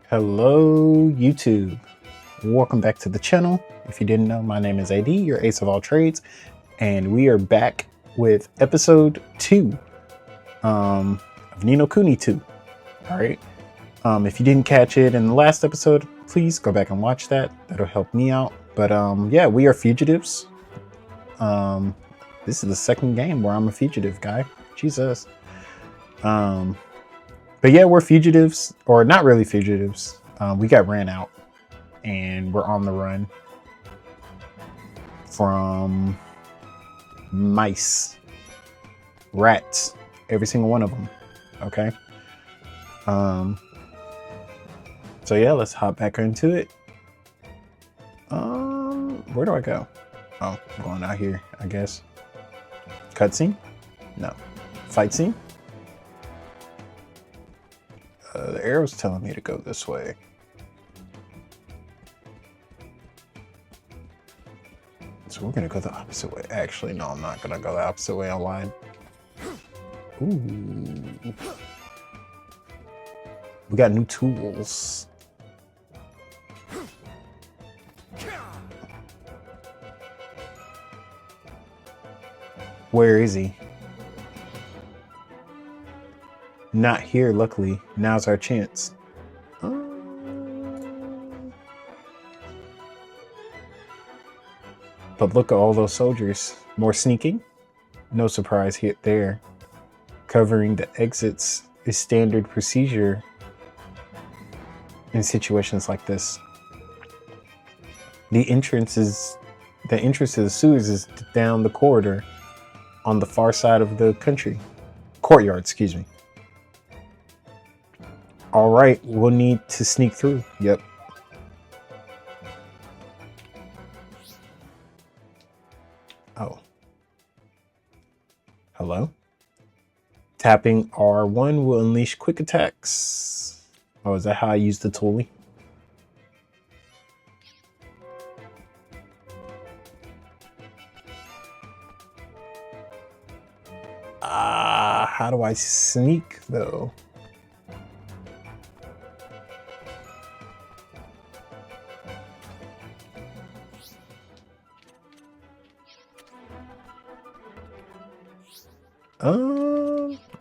Hello, YouTube. Welcome back to the channel. If you didn't know, my name is AD, your ace of all trades, and we are back with episode 2 of Kuni 2. All right. If you didn't catch it in the last episode, please go back and watch that. That'll help me out. But yeah, we are fugitives. This is the second game where I'm a fugitive guy. Jesus. But yeah, we're fugitives, or not really fugitives. We got ran out, and we're on the run from mice, rats, every single one of them. Okay. So yeah, let's hop back into it. Where do I go? Oh, I'm going out here, I guess. Cutscene? No. Fight scene? The arrow's telling me to go this way. So we're gonna go the opposite way. Actually, no, I'm not gonna go the opposite way. I lied. Ooh. We got new tools. Where is he? Not here, luckily. Now's our chance. But look at all those soldiers. More sneaking? No surprise here there. Covering the exits is standard procedure in situations like this. The entrance to the sewers is down the corridor on the far side of the courtyard, excuse me. All right, we'll need to sneak through. Yep. Oh. Hello? Tapping R1 will unleash quick attacks. Oh, is that how I use the toolie? How do I sneak though?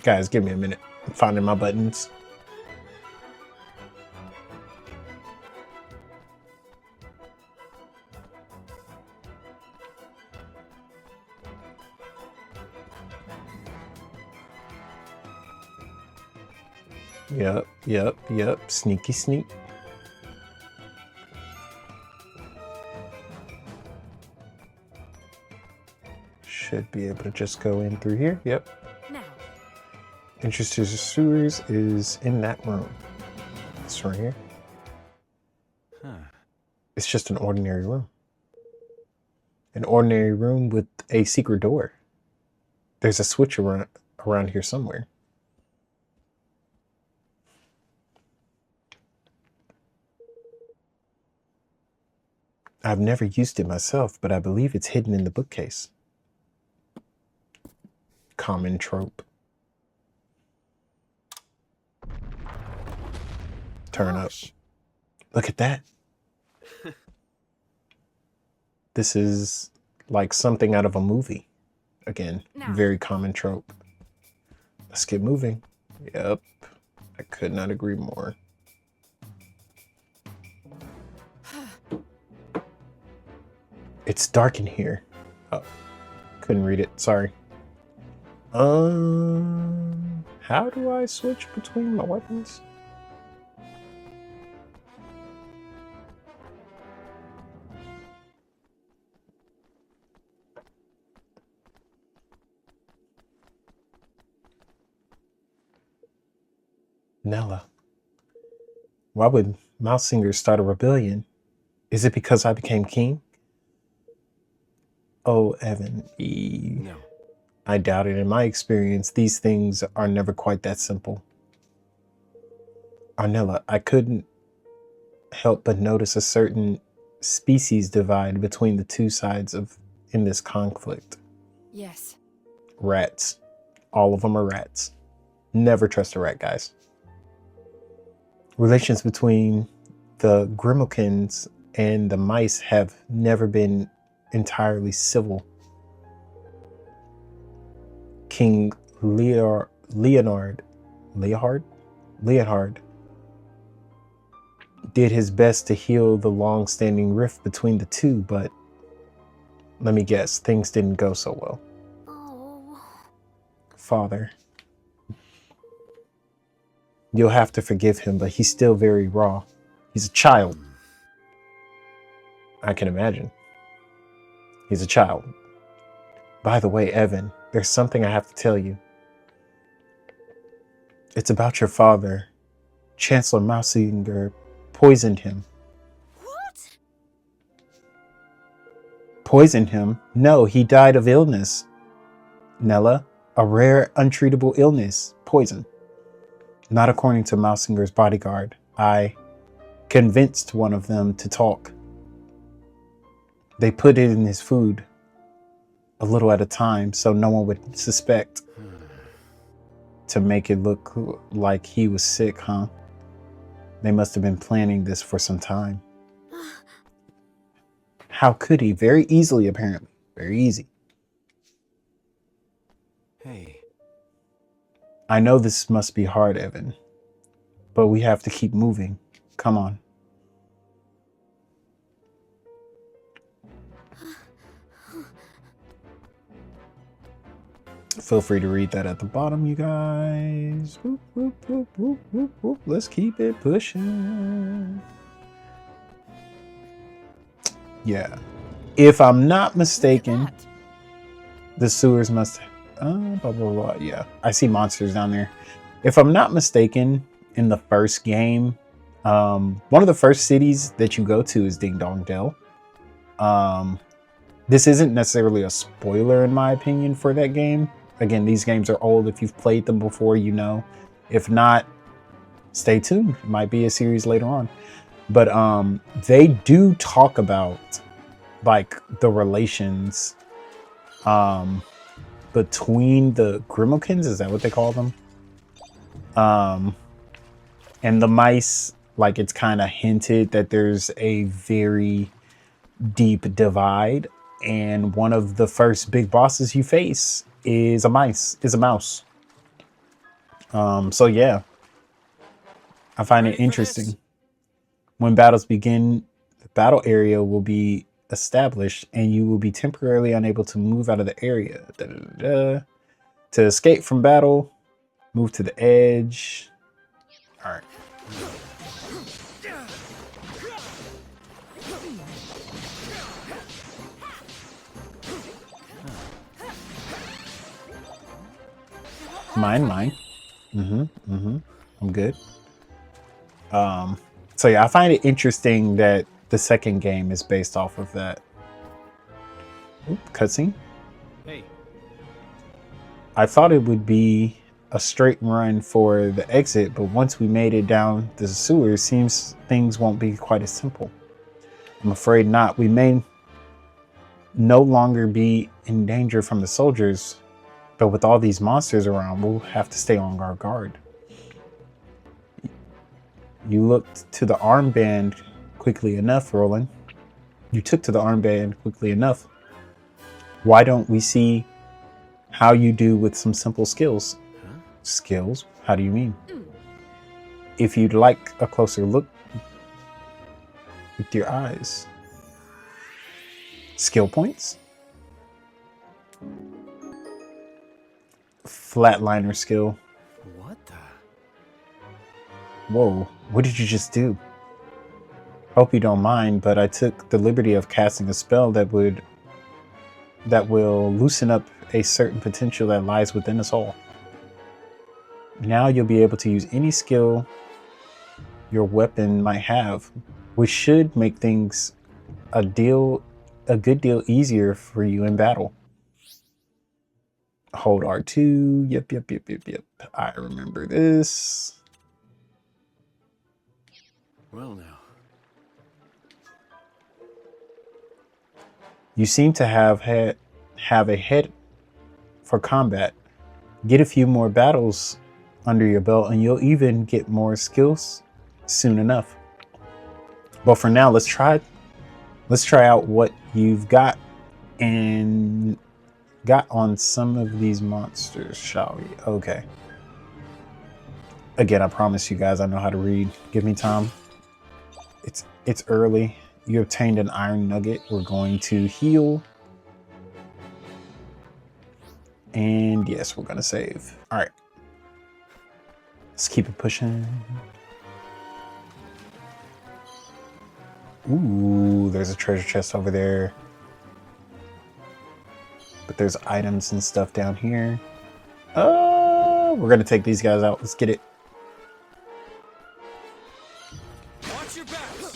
Guys, give me a minute. I'm finding my buttons. Yep. Sneaky sneak. Should be able to just go in through here. Yep. Now. Entrance to the sewers is in that room. This right here. Huh. It's just an ordinary room. An ordinary room with a secret door. There's a switch around here somewhere. I've never used it myself, but I believe it's hidden in the bookcase. Common trope. Turn up. Look at that. This is like something out of a movie. Again, very common trope. Let's get moving. Yep. I could not agree more. It's dark in here. Oh, couldn't read it. Sorry. How do I switch between my weapons? Nella. Why would Mouse Singers start a rebellion? Is it because I became king? Oh, Evan. No. I doubt it. In my experience, these things are never quite that simple. Nella, I couldn't help but notice a certain species divide between the two sides in this conflict. Yes. Rats. All of them are rats. Never trust a rat, guys. Relations between the Grimalkins and the mice have never been entirely civil. King Leonhard did his best to heal the long-standing rift between the two, but let me guess, things didn't go so well. Oh. Father. You'll have to forgive him, but he's still very raw. He's a child. I can imagine. He's a child. By the way, Evan, there's something I have to tell you. It's about your father. Chancellor Mausinger poisoned him. What? Poisoned him? No, he died of illness. Nella, a rare, untreatable illness. Poison. Not according to Mausinger's bodyguard. I convinced one of them to talk. They put it in his food, a little at a time, so no one would suspect. To make it look like he was sick, huh? They must have been planning this for some time. How could he? Very easily, apparently. Very easy. Hey. I know this must be hard, Evan, but we have to keep moving. Come on. Feel free to read that at the bottom, you guys. Whoop, whoop, whoop, whoop, whoop, whoop. Let's keep it pushing. Yeah. If I'm not mistaken, the sewers must... blah, blah, blah. Yeah, I see monsters down there. If I'm not mistaken, in the first game, one of the first cities that you go to is Ding Dong Dell. This isn't necessarily a spoiler, in my opinion, for that game. Again, these games are old. If you've played them before, you know. If not, stay tuned. It might be a series later on. But they do talk about like the relations between the Grimalkins, is that what they call them? And the mice, like it's kind of hinted that there's a very deep divide, and one of the first big bosses you face is a mouse. So yeah, I find it interesting. When battles begin, the battle area will be established and you will be temporarily unable to move out of the area. To escape from battle, move to the edge. All right. Mine. I'm good. So yeah, I find it interesting that the second game is based off of that. Cutscene. Hey. I thought it would be a straight run for the exit, but once we made it down the sewer, it seems things won't be quite as simple. I'm afraid not. We may no longer be in danger from the soldiers, but with all these monsters around, we'll have to stay on our guard. You looked to the armband quickly enough, Roland. You took to the armband quickly enough. Why don't we see how you do with some simple skills? Huh? Skills? How do you mean? If you'd like a closer look with your eyes. Skill points? Flatliner skill. What the? Whoa, what did you just do? Hope you don't mind, but I took the liberty of casting a spell that will loosen up a certain potential that lies within us all. Now you'll be able to use any skill your weapon might have, which should make things a good deal easier for you in battle. Hold R2. Yep. I remember this. Well now. You seem to have a head for combat. Get a few more battles under your belt and you'll even get more skills soon enough. But for now, let's try out what you've got on some of these monsters, shall we? Okay. Again, I promise you guys I know how to read. Give me time. It's early. You obtained an iron nugget. We're going to heal. And yes, we're going to save. All right. Let's keep it pushing. Ooh, there's a treasure chest over there. But there's items and stuff down here. Oh, we're going to take these guys out. Let's get it. Watch your backs.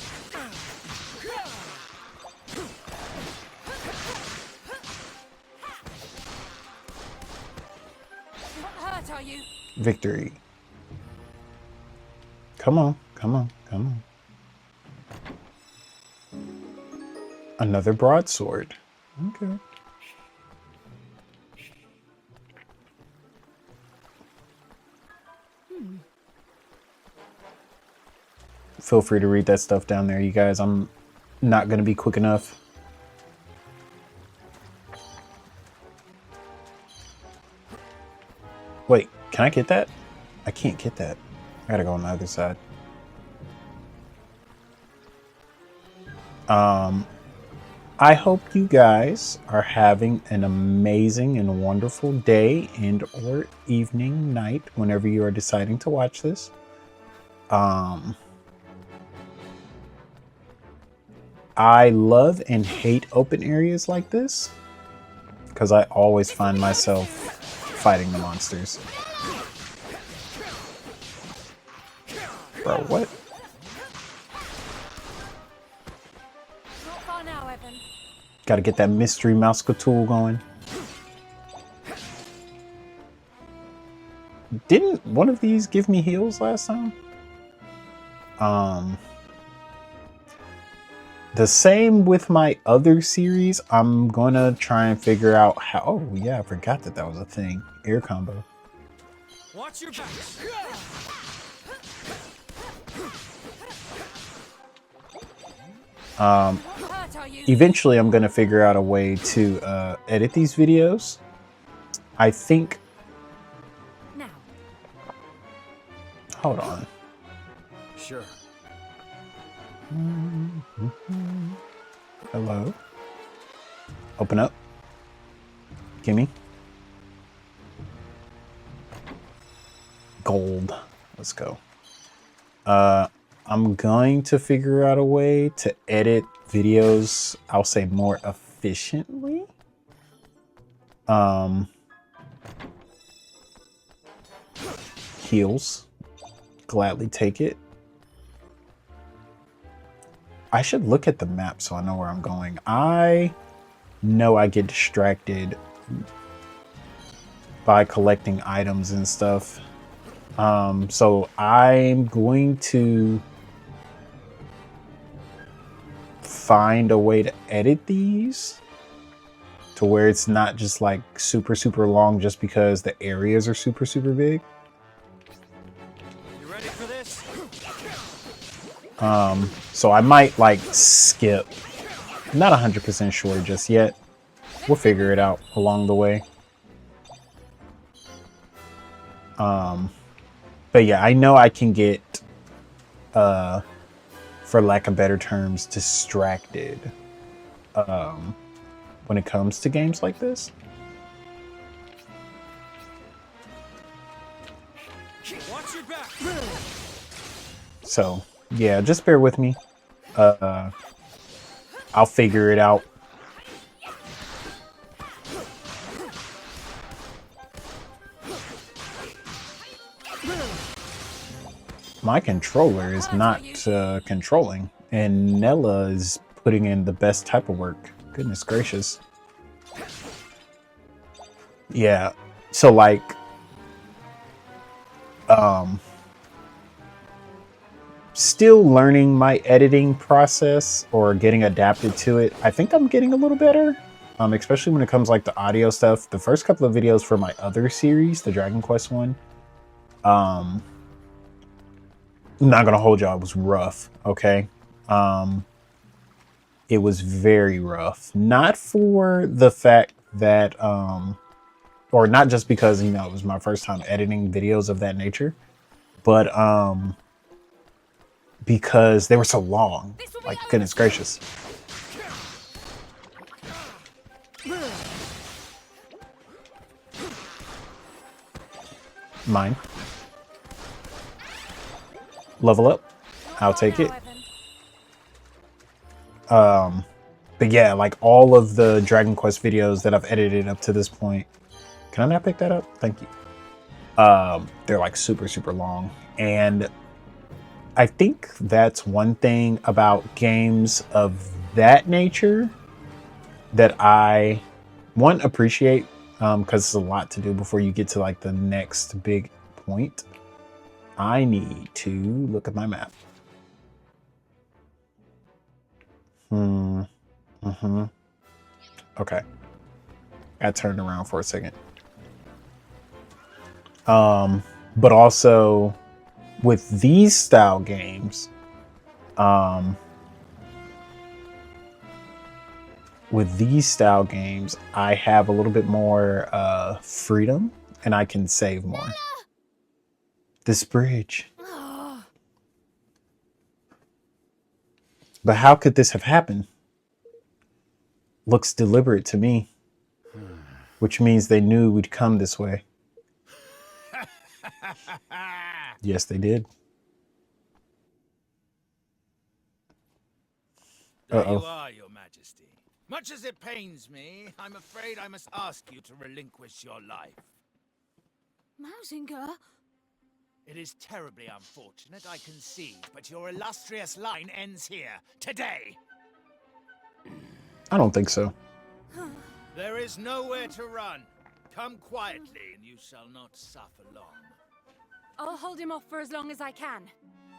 What hurt are you? Victory. Come on, come on, come on. Another broadsword. Okay. Feel free to read that stuff down there, you guys. I'm not going to be quick enough. Wait, can I get that? I can't get that. I gotta go on the other side. I hope you guys are having an amazing and wonderful day and or evening, night, whenever you are deciding to watch this. I love and hate open areas like this because I always find myself fighting the monsters. Bro, what? Not far now, Evan. Gotta get that mystery mouse tool going. Didn't one of these give me heals last time? The same with my other series. I'm gonna try and figure out how. Oh yeah, I forgot that was a thing. Air combo. Watch your backs. What hurt are you? Eventually I'm gonna figure out a way to edit these videos. I think. Now. Hold on. Sure. Hello. Open up. Gimme. Gold. Let's go. I'm going to figure out a way to edit videos, I'll say, more efficiently. Heals. Gladly take it. I should look at the map so I know where I'm going. I know I get distracted by collecting items and stuff. So I'm going to find a way to edit these to where it's not just like super long just because the areas are super big. You ready for this? So I might like skip. I'm not 100% sure just yet. We'll figure it out along the way. But yeah, I know I can get, for lack of better terms, distracted when it comes to games like this. Watch your back. So yeah, just bear with me. I'll figure it out. My controller is not controlling, and Nella is putting in the best type of work. Goodness gracious. Yeah, so like, still learning my editing process or getting adapted to it. I think I'm getting a little better, especially when it comes like the audio stuff. The first couple of videos for my other series, the Dragon Quest one, not gonna hold y'all, it was rough, okay? It was very rough. Not for the fact that or not just because, you know, it was my first time editing videos of that nature, but because they were so long. Like, goodness gracious. Mine. Level up. I'll take it. But yeah, like all of the Dragon Quest videos that I've edited up to this point. Can I not pick that up? Thank you. They're like super, super long. And I think that's one thing about games of that nature that I, one, appreciate, because it's a lot to do before you get to like the next big point. I need to look at my map. Okay. I turned around for a second. But also with these style games, I have a little bit more freedom and I can save more. This bridge. But how could this have happened? Looks deliberate to me. Which means they knew we'd come this way. Yes, they did. There you are, Your Majesty. Much as it pains me, I'm afraid I must ask you to relinquish your life. Mausinger? It is terribly unfortunate, I concede, but your illustrious line ends here, today. I don't think so. There is nowhere to run. Come quietly, and you shall not suffer long. I'll hold him off for as long as I can.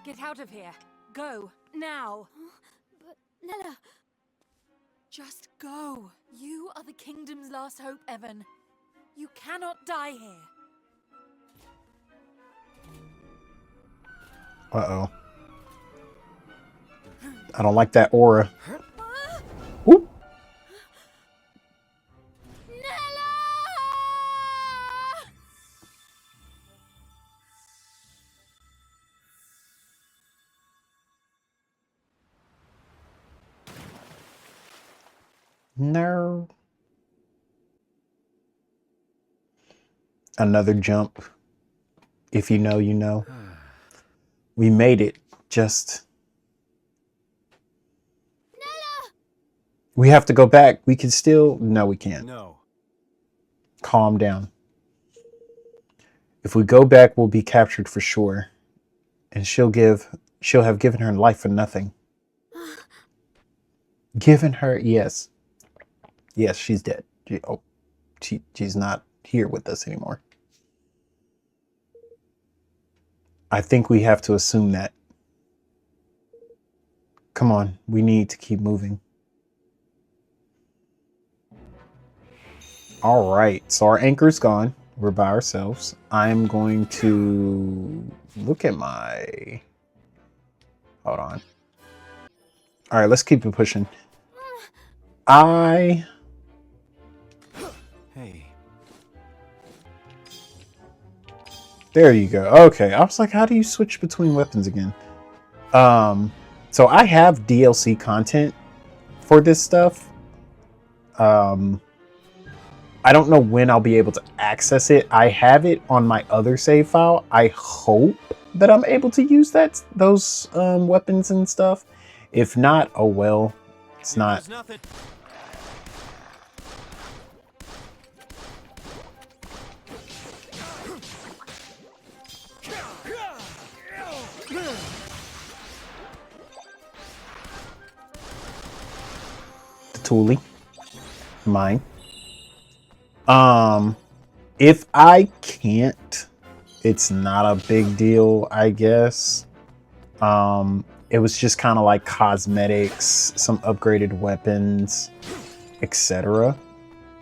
Get out of here. Go. Now. But, Nella... Just go. You are the kingdom's last hope, Evan. You cannot die here. Uh-oh. I don't like that aura. Whoop. No. Another jump. If you know, you know. We made it. Just... Nella! We have to go back. We can still... No, we can't. No. Calm down. If we go back, we'll be captured for sure. And she'll have given her life for nothing. Given her... Yes. Yes, she's dead. She's not here with us anymore. I think we have to assume that. Come on, we need to keep moving. All right, so our anchor's gone. We're by ourselves. I'm going to look at my... Hold on. All right, let's keep it pushing. Hey. There you go. Okay, I was like, how do you switch between weapons again? So I have DLC content for this stuff. I don't know when I'll be able to access it. I have it on my other save file. I hope that I'm able to use those weapons and stuff. If not, oh well. It's not. Nothing. Toolie. Mine. If I can't, it's not a big deal, I guess. It was just kind of like cosmetics, some upgraded weapons, etc.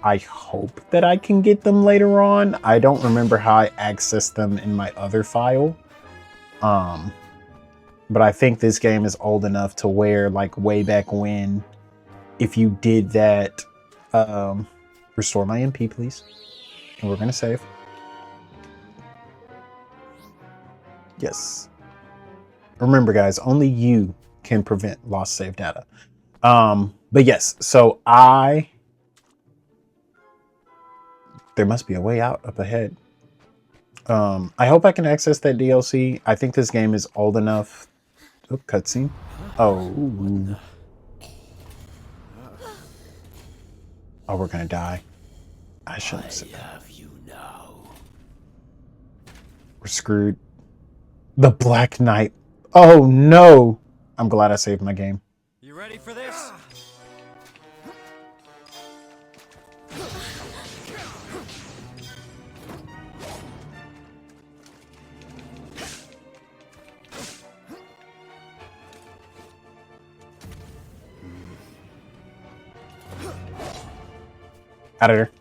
I hope that I can get them later on. I don't remember how I accessed them in my other file. but I think this game is old enough to where, like, way back when, if you did that, restore my MP, please. And we're gonna save. Yes. Remember, guys, only you can prevent lost save data. But yes, so there must be a way out up ahead. I hope I can access that DLC. I think this game is old enough. Oh, cutscene. Oh. Oh, we're gonna die. I shouldn't have said that. We're screwed. The Black Knight. Oh no! I'm glad I saved my game. You ready for this? Out of there.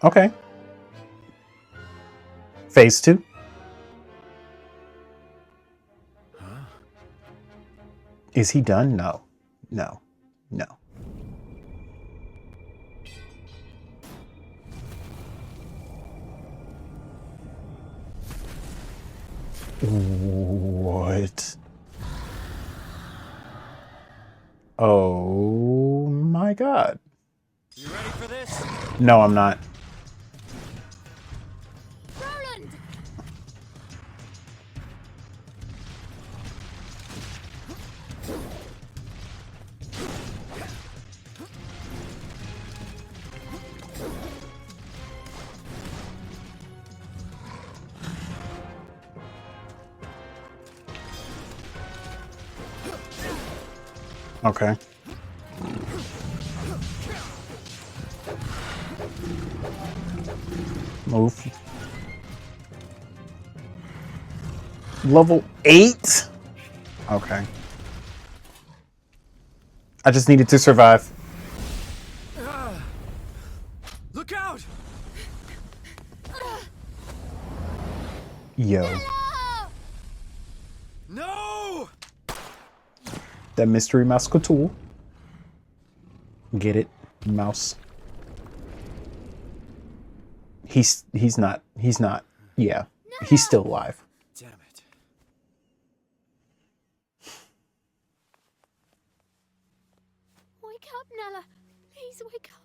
Okay. Phase 2. Huh? Is he done? No. No. No. What? Oh my god. You ready for this? No, I'm not. Roland! Okay. Move. Level 8? Okay. I just needed to survive. Look out! Yo. No! That mystery mouse tool. Get it? Mouse. He's not. Yeah. He's still alive. Damn it. Wake up, Nella. Please wake up.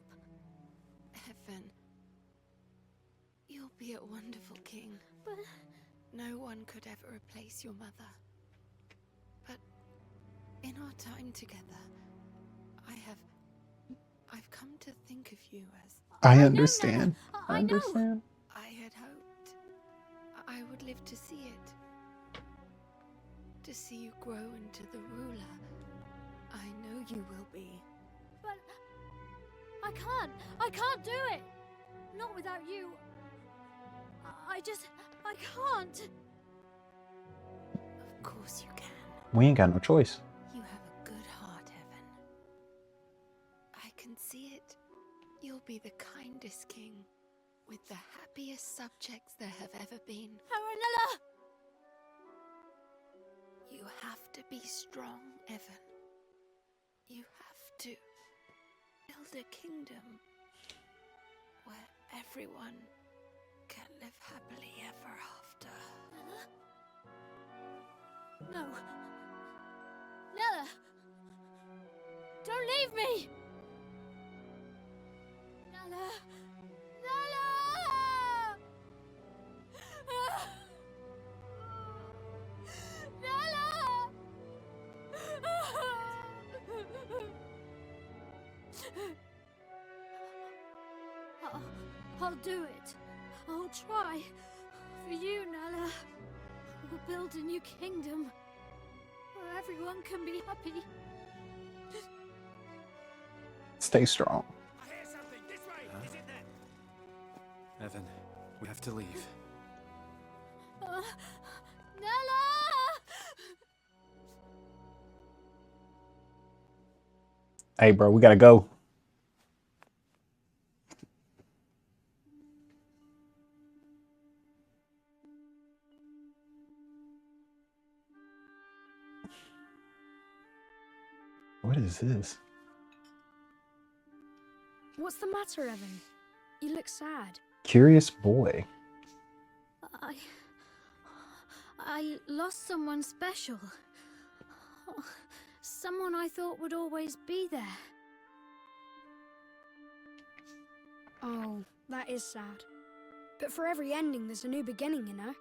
Heaven. You'll be a wonderful king. But no one could ever replace your mother. But in our time together, I've come to think of you as... I understand. I understand. I had hoped I would live to see it. To see you grow into the ruler I know you will be. But I can't do it. Not without you. I can't. Of course you can. We ain't got no choice. You have a good heart, Evan. I can see it. You'll be the kindest king, with the happiest subjects there have ever been. Aranella! You have to be strong, Evan. You have to build a kingdom where everyone can live happily ever after. Nella? No. Nella! Don't leave me! Nella! Nella! Nella! I'll do it. I'll try. For you, Nella. We'll build a new kingdom. everyone can be happy. Stay strong. I hear something. This way. Huh? Is it there? Evan, we have to leave. Nella! Hey, bro, we gotta go. What is this? What's the matter, Evan? You look sad. Curious boy. I lost someone special. Someone I thought would always be there. Oh, that is sad. But for every ending, there's a new beginning, you know?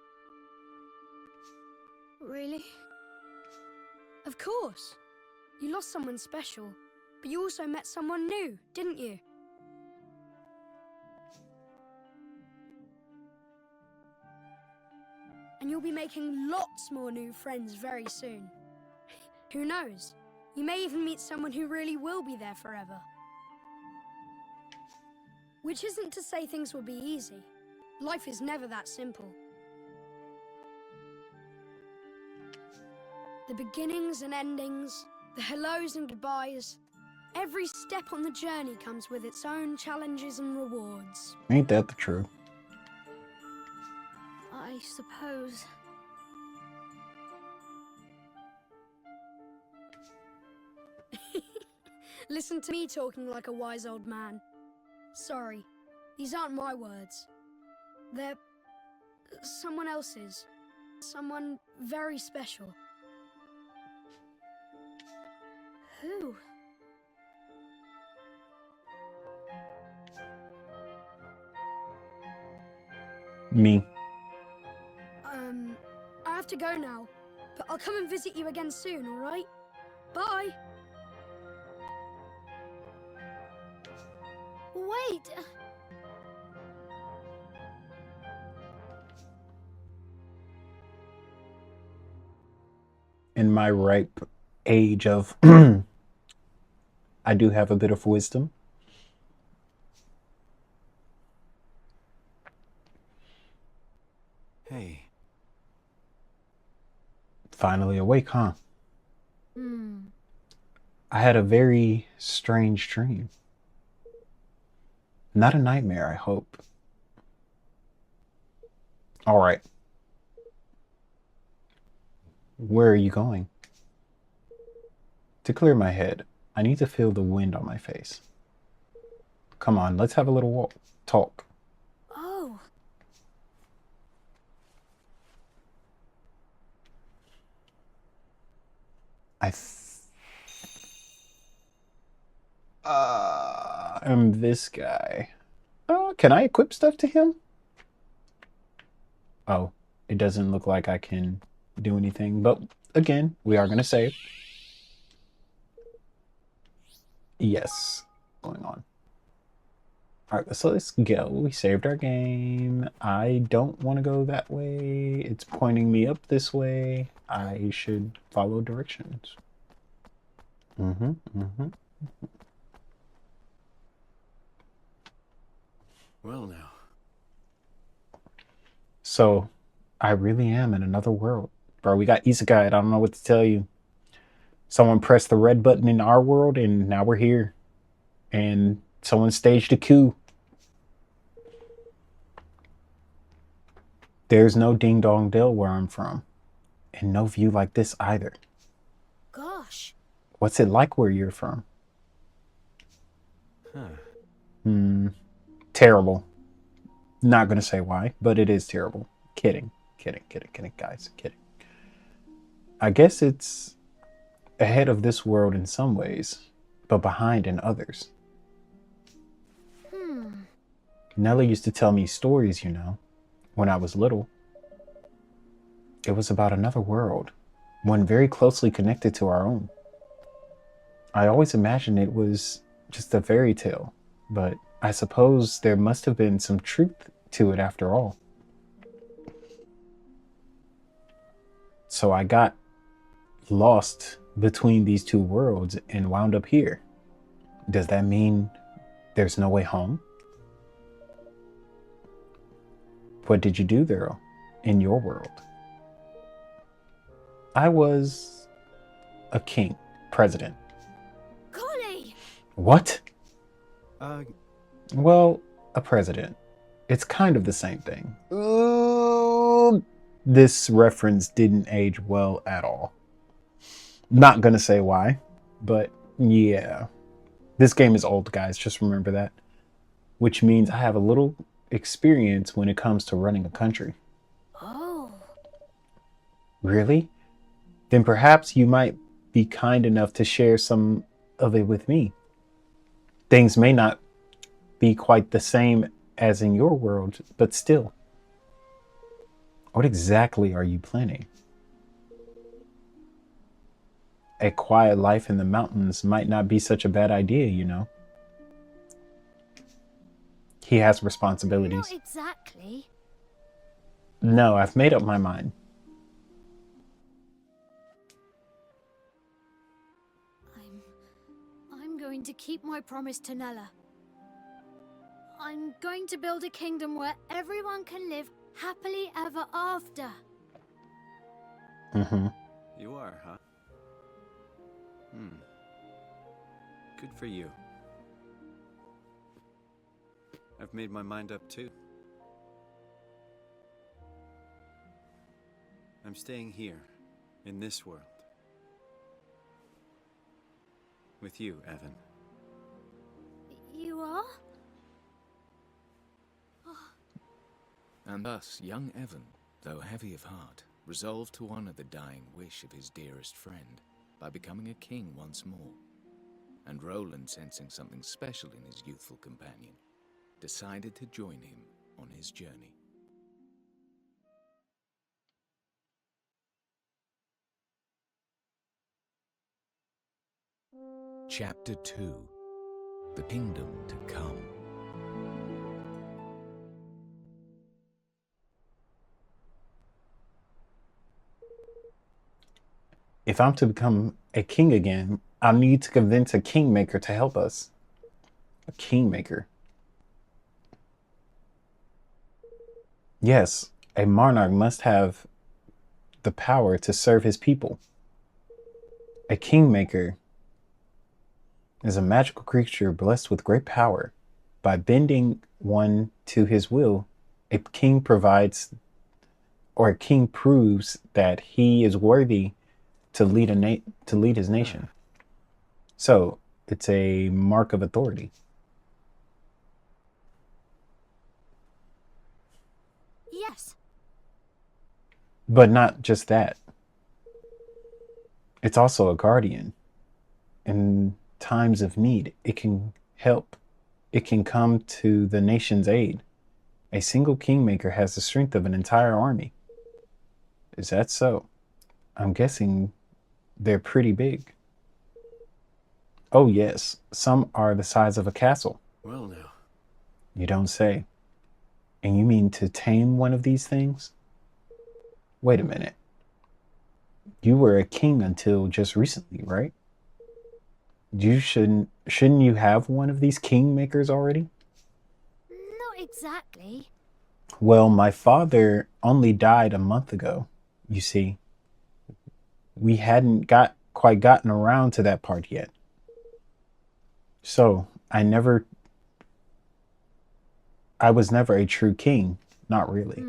Really? Of course. You lost someone special, but you also met someone new, didn't you? And you'll be making lots more new friends very soon. Who knows? You may even meet someone who really will be there forever. Which isn't to say things will be easy. Life is never that simple. The beginnings and endings, the hellos and goodbyes, every step on the journey comes with its own challenges and rewards. Ain't that the truth? I suppose. Listen to me talking like a wise old man. Sorry, these aren't my words. They're someone else's. Someone very special. Who? Me. I have to go now, but I'll come and visit you again soon, alright? Bye! Wait! In my ripe age of I do have a bit of wisdom. Hey. Finally awake, huh? Hmm. I had a very strange dream. Not a nightmare, I hope. All right. Where are you going? To clear my head, I need to feel the wind on my face. Come on, let's have a little walk. Talk. Oh. I'm this guy. Can I equip stuff to him? Oh, it doesn't look like I can do anything, but again, we are going to save. Yes, going on. All right, so let's go. We saved our game. I don't want to go that way. It's pointing me up this way. I should follow directions. Well now. So, I really am in another world. Bro, we got Isekai. I don't know what to tell you. Someone pressed the red button in our world, and now we're here. And someone staged a coup. There's no Ding Dong Dell where I'm from. And no view like this either. Gosh. What's it like where you're from? Terrible. Not gonna say why, but it is terrible. Kidding, guys, kidding. I guess it's ahead of this world in some ways, but behind in others. Nella used to tell me stories, you know, when I was little. It was about another world, one very closely connected to our own. I always imagined it was just a fairy tale, but I suppose there must have been some truth to it after all. So I got lost between these two worlds and wound up here. Does that mean there's no way home? What did you do there in your world? I was a king, president. Kuni! What? Well, a president. It's kind of the same thing. This reference didn't age well at all. Not gonna say why, but yeah. This game is old, guys, just remember that. Which means I have a little experience when it comes to running a country. Oh. Really? Then perhaps you might be kind enough to share some of it with me. Things may not be quite the same as in your world, but still. What exactly are you planning? A quiet life in the mountains might not be such a bad idea, you know. He has responsibilities. Not exactly. No, I've made up my mind. I'm going to keep my promise to Nella. I'm going to build a kingdom where everyone can live happily ever after. Mm-hmm. You are, huh? Good for you. I've made my mind up too. I'm staying here, in this world. With you, Evan. You are? And thus, young Evan, though heavy of heart, resolved to honor the dying wish of his dearest friend by becoming a king once more. And Roland, sensing something special in his youthful companion, decided to join him on his journey. Chapter 2: The Kingdom to Come. If I'm to become a king again, I'll need to convince a kingmaker to help us. A kingmaker. Yes, a monarch must have the power to serve his people. A kingmaker is a magical creature blessed with great power. By bending one to his will, a king provides, or a king proves that he is worthy to lead his nation. So it's a mark of authority. Yes. But not just that. It's also a guardian. In times of need, it can help. It can come to the nation's aid. A single kingmaker has the strength of an entire army. Is that so? I'm guessing they're pretty big. Oh yes, some are the size of a castle. Well now. You don't say. And you mean to tame one of these things? Wait a minute. You were a king until just recently, right? Shouldn't you have one of these kingmakers already? Not exactly. Well, my father only died a month ago, you see. We hadn't quite gotten around to that part yet. So, I was never a true king, not really.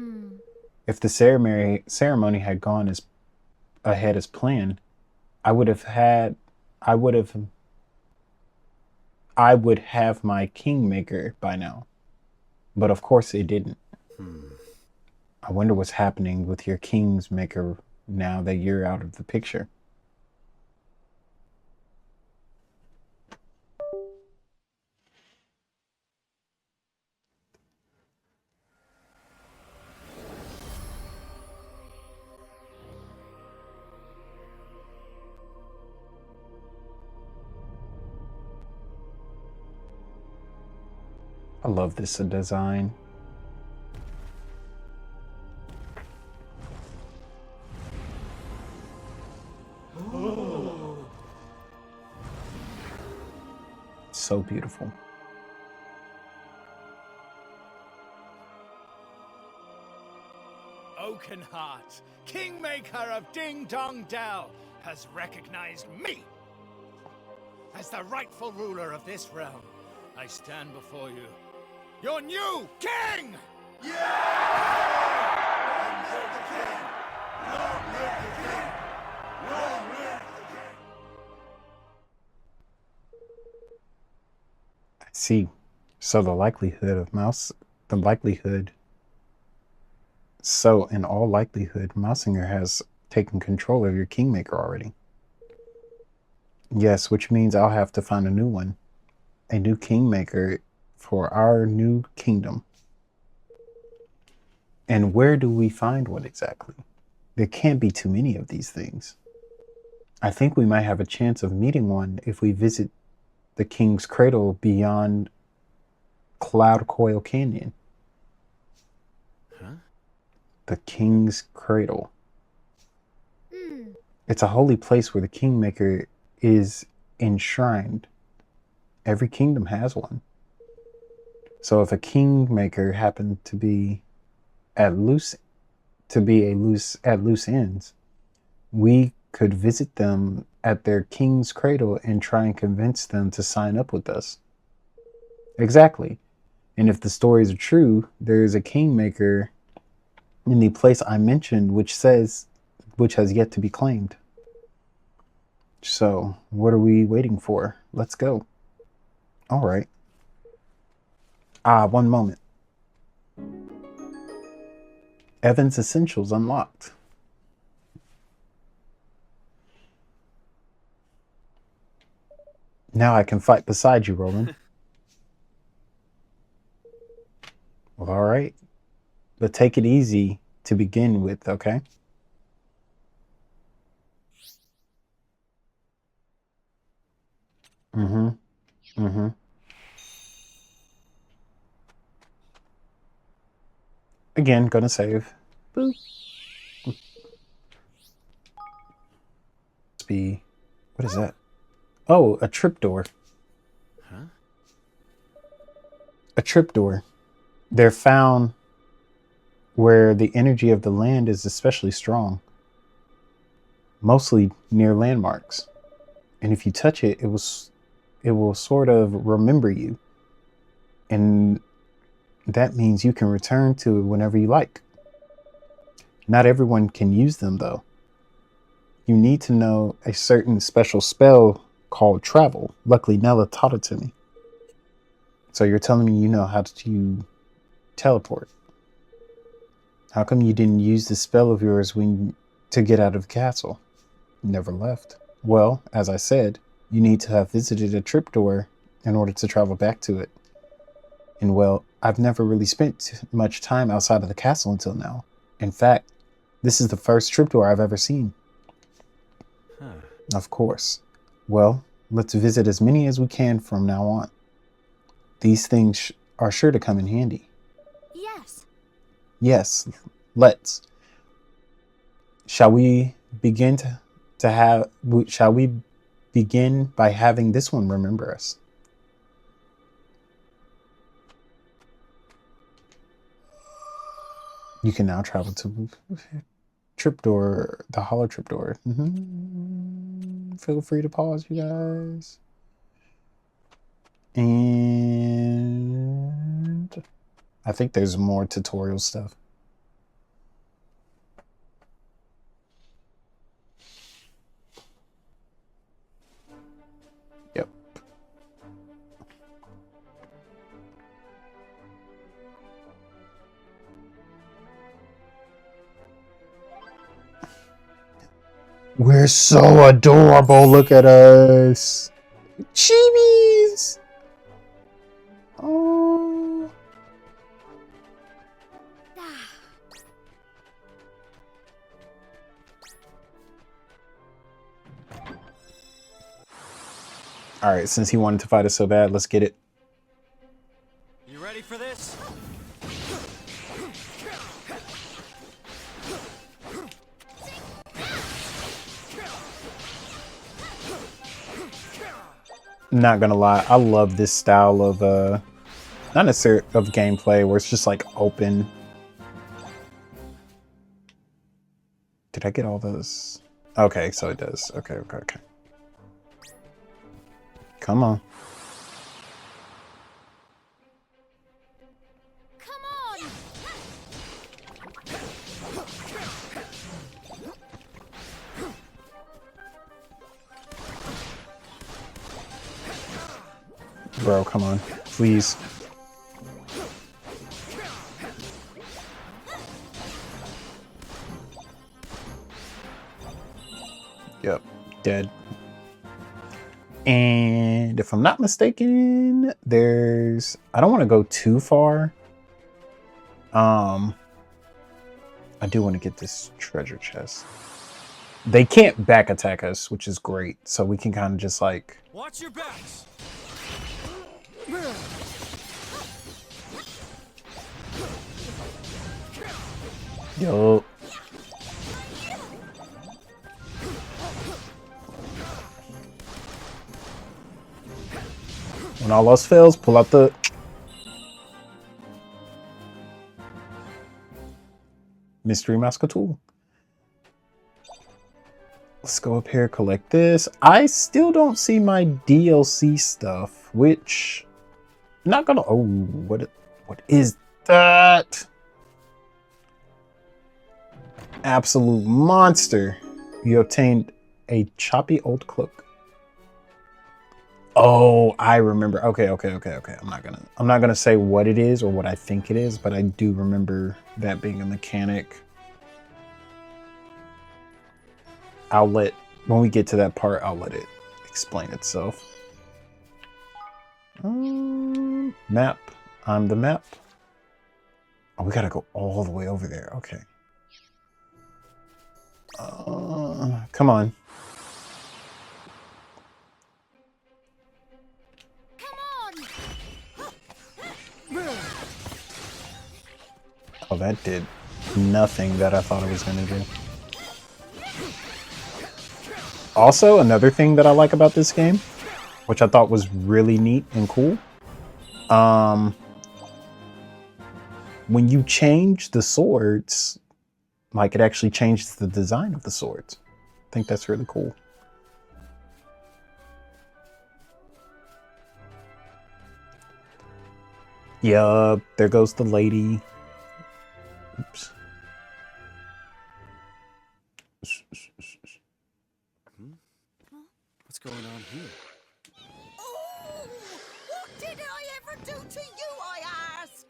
If the ceremony had gone ahead as planned, I would have my kingmaker by now. But of course it didn't. I wonder what's happening with your kingsmaker now that you're out of the picture. I love this design. So beautiful. Oakenheart, Kingmaker of Ding Dong Dell, has recognized me as the rightful ruler of this realm. I stand before you, your new king! I see. So the likelihood, so in all likelihood, Mousinger has taken control of your Kingmaker already. Yes, which means I'll have to find a new one. A new Kingmaker for our new kingdom. And where do we find one exactly? There can't be too many of these things. I think we might have a chance of meeting one if we visit the King's Cradle beyond Cloud Coil Canyon. Huh? The King's Cradle. It's a holy place where the Kingmaker is enshrined. Every kingdom has one. So if a Kingmaker happened to be at loose ends, we could visit them at their King's Cradle and try and convince them to sign up with us. Exactly. And if the stories are true, there is a Kingmaker in the place I mentioned which has yet to be claimed. So, what are we waiting for? Let's go. All right. One moment. Evan's Essentials unlocked. Now I can fight beside you, Roland. Well, all right. But take it easy to begin with, okay? Again, gonna save. Boop. What is that? Oh, a tripdoor. Huh? A tripdoor. They're found where the energy of the land is especially strong. Mostly near landmarks. And if you touch it, it will sort of remember you. And that means you can return to it whenever you like. Not everyone can use them, though. You need to know a certain special spell called travel. Luckily, Nella taught it to me. So you're telling me you know how to teleport. How come you didn't use the spell of yours to get out of the castle? You never left. Well, as I said, you need to have visited a tripdoor in order to travel back to it. And well, I've never really spent much time outside of the castle until now. In fact, this is the first tripdoor I've ever seen. Huh. Of course. Well, let's visit as many as we can from now on. These things are sure to come in handy. Yes. Yes, let's. Shall we begin shall we begin by having this one remember us? You can now travel to tripdoor, the hollow tripdoor. Feel free to pause, you guys. And I think there's more tutorial stuff. Yep. We're so adorable. Look at us. Chibis. Oh. All right, since he wanted to fight us so bad, let's get it. You ready for this? Not gonna lie, I love this style of not necessarily of gameplay where it's just like open. Did I get all those? Okay, so it does. Okay. Come on. Come on! Bro, come on. Please. Yep, dead. And if I'm not mistaken, there's... I don't want to go too far. I do want to get this treasure chest. They can't back attack us, which is great. So we can kind of just like... Watch your backs! Yo. When all else fails, pull out the... Mystery Masker tool. Let's go up here, collect this. I still don't see my DLC stuff, which... Not gonna... Oh, what is that? Absolute monster. You obtained a choppy old cloak. Oh, I remember. Okay. I'm not gonna say what it is or what I think it is, but I do remember that being a mechanic. When we get to that part, I'll let it explain itself. Map. I'm the map. Oh, we gotta go all the way over there. Okay. Come on. Oh, that did nothing that I thought it was going to do. Also, another thing that I like about this game, which I thought was really neat and cool, when you change the swords, like it actually changes the design of the swords. I think that's really cool. Yeah, there goes the lady. Oops. What's going on here? Oh, what did I ever do to you, I ask?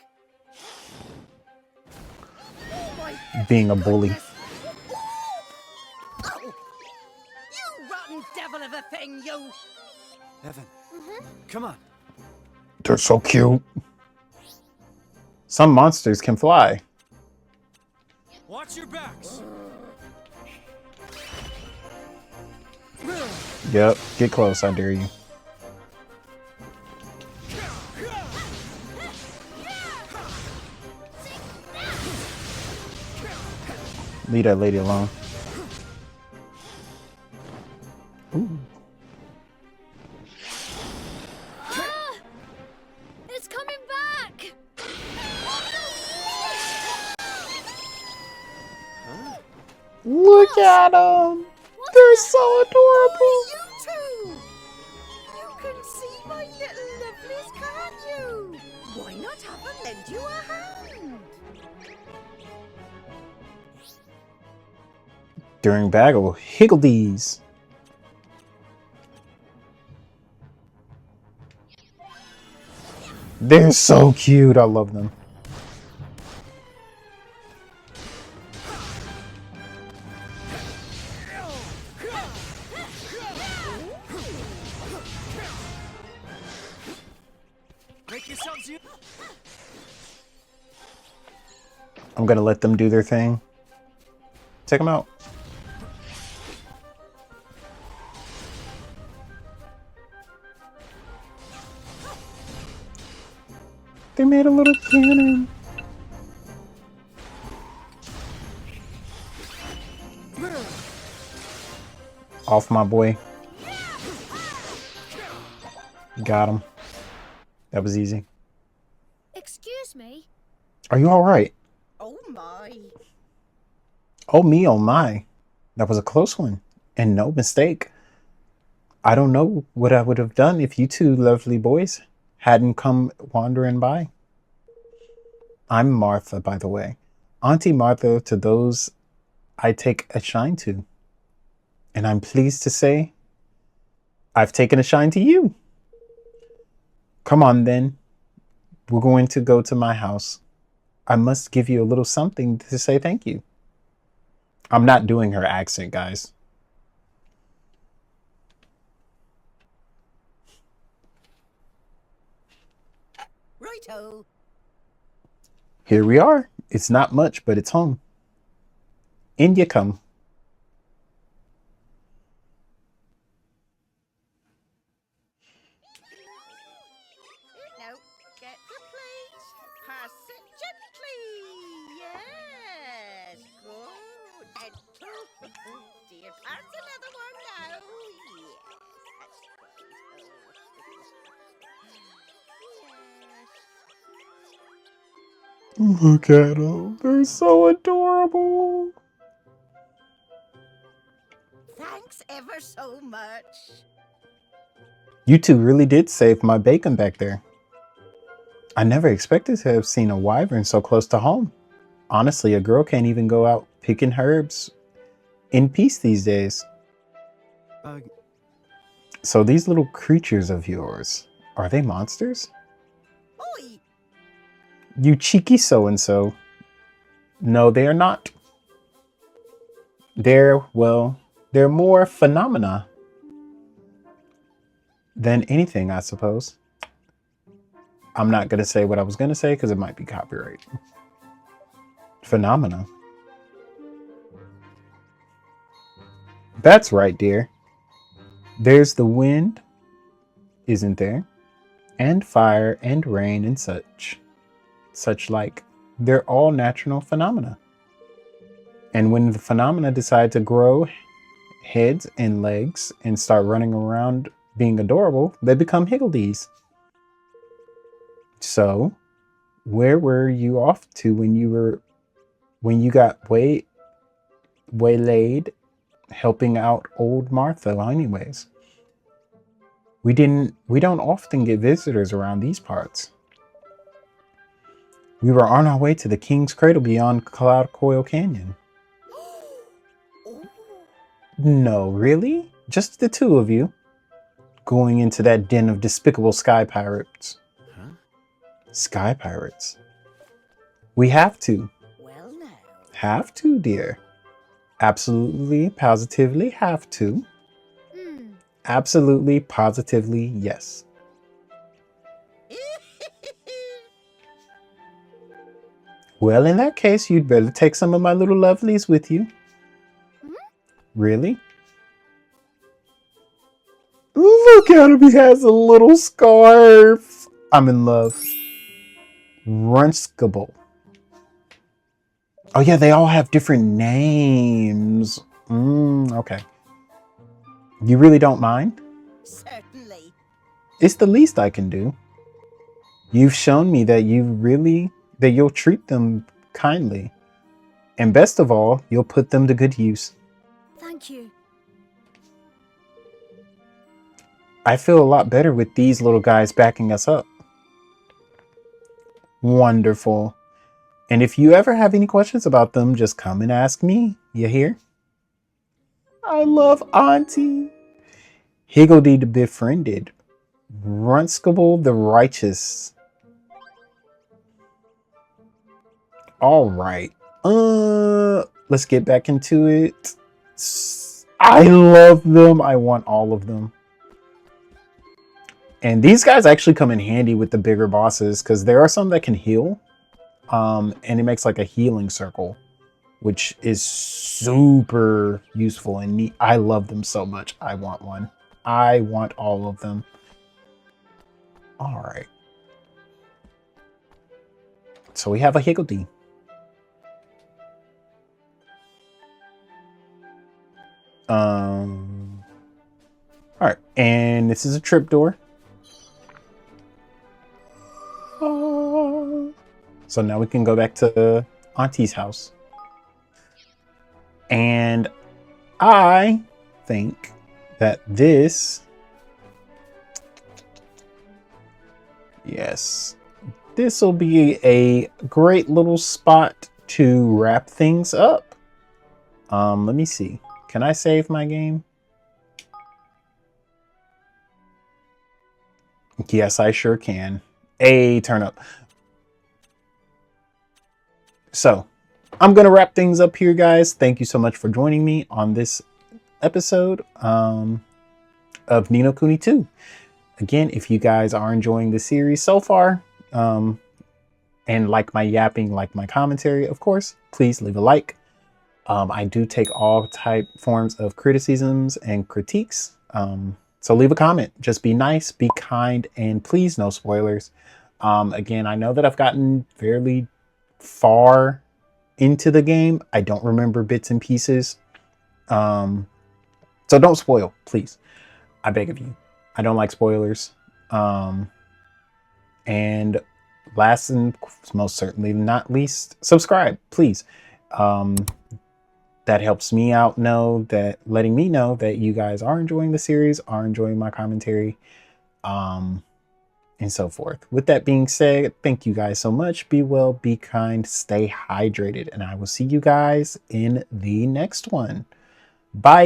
Oh my Being a bully. goodness. Oh, you rotten devil of a thing, you! Evan, come on. They're so cute. Some monsters can fly. Watch your backs. Yep, get close, I dare you. Leave that lady alone. Ooh. It's coming back! Look at them! They're so adorable! You two! You can see my little lovelies, can't you? Why not have them lend you a hand? During Bagel, Higgledies. They're so cute. I love them. Make yourselves you. I'm gonna let them do their thing. Take them out. They made a little cannon. Off my boy. Got him. That was easy. Excuse me? Are you all right? Oh my. Oh me, oh my. That was a close one. And no mistake. I don't know what I would have done if you two lovely boys hadn't come wandering by. I'm Martha, by the way. Auntie Martha to those I take a shine to. And I'm pleased to say I've taken a shine to you. Come on then. We're going to go to my house. I must give you a little something to say thank you. I'm not doing her accent, guys. Righto. Here we are. It's not much, but it's home. In you come. Now, get the plates. Pass it gently. Yes. Good. And two. Dear, pass another one now. Yes. That's right. Yes. Look at them. They're so adorable. Thanks ever so much. You two really did save my bacon back there. I never expected to have seen a wyvern so close to home. Honestly, a girl can't even go out picking herbs in peace these days. So these little creatures of yours, are they monsters? Oi. You cheeky so-and-so. No, they are not. They're more phenomena than anything, I suppose. I'm not going to say what I was going to say because it might be copyright. Phenomena. That's right, dear. There's the wind, isn't there? And fire and rain and such like. They're all natural phenomena. And when the phenomena decide to grow heads and legs and start running around being adorable, they become higgledies. So, where were you off to when you got waylaid helping out old Martha anyways? We don't often get visitors around these parts. We were on our way to the King's Cradle beyond Cloud Coil Canyon. No, really? Just the two of you? Going into that den of despicable sky pirates. Huh? Sky pirates. We have to. Well, now. Have to, dear. Absolutely, positively have to. Absolutely, positively, yes. Well, in that case, you'd better take some of my little lovelies with you. Really? Look at him, he has a little scarf. I'm in love. Runskable. Oh yeah, they all have different names. Okay. You really don't mind? Certainly. It's the least I can do. You've shown me that you'll treat them kindly. And best of all, you'll put them to good use. Thank you. I feel a lot better with these little guys backing us up. Wonderful. And if you ever have any questions about them, just come and ask me. You hear? I love Auntie. Higgledy the Befriended. Runskable the Righteous. All right. Let's get back into it. I love them. I want all of them. And these guys actually come in handy with the bigger bosses because there are some that can heal. And it makes like a healing circle, which is super useful and neat. I love them so much. I want one. I want all of them. All right. So we have a Higgledy. All right. And this is a tripdoor. So now we can go back to Auntie's house. And I think that this... Yes. This will be a great little spot to wrap things up. Let me see. Can I save my game? Yes, I sure can. A turn up. So, I'm going to wrap things up here, guys. Thank you so much for joining me on this episode of Ni no Kuni 2. Again, if you guys are enjoying the series so far, and like my yapping, like my commentary, of course, please leave a like. I do take all forms of criticisms and critiques. So leave a comment. Just be nice, be kind, and please no spoilers. Again, I know that I've gotten fairly far into the game. I don't remember bits and pieces. So don't spoil, please. I beg of you. I don't like spoilers. And last and most certainly not least, subscribe, please. That helps me out, letting me know that you guys are enjoying the series, are enjoying my commentary, and so forth. With that being said, thank you guys so much. Be well, be kind, stay hydrated, and I will see you guys in the next one. Bye.